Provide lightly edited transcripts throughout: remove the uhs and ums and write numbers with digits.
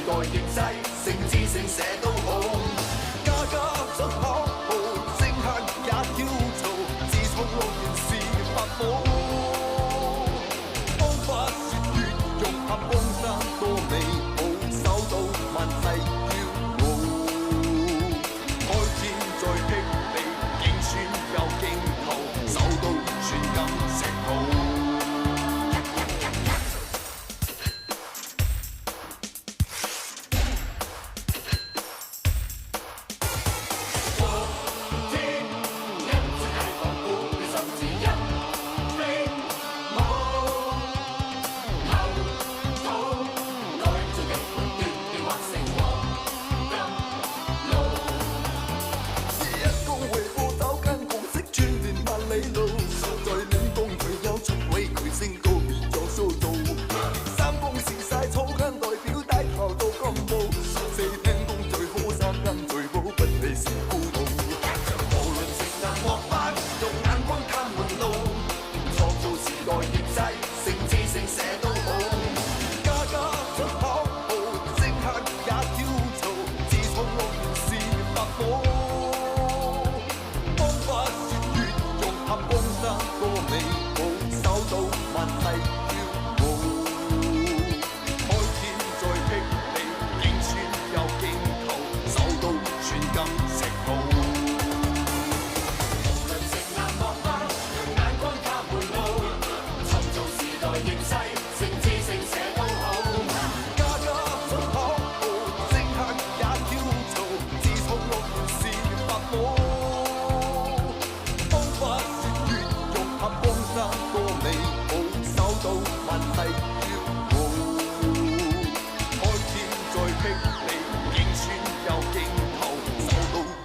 代形勢，勝之勝社都好。家家出口號，政客也跳槽，自創樂園是法寶。方法說血肉合江山多美好，手到萬世驕傲。開天再霹靂，勁穿又勁頭，手到寸金尺土。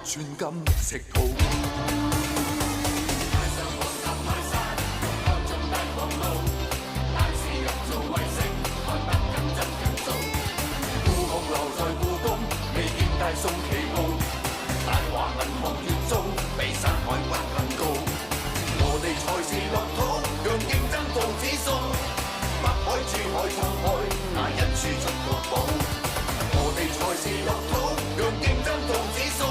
寸金尺土。太上皇立泰山，向盡帝王路。大事入做衛星，看得更真更早。故宮留在故宮，未見大宋旗號。大華銀行業中，比山海關更高。我哋才是樂土，讓競爭做指數。北海、珠海、滄海，哪一處出國寶？我哋才是樂土，讓競爭做指數。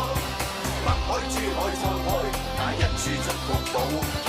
北海、珠海、滄海，哪一處出國寶？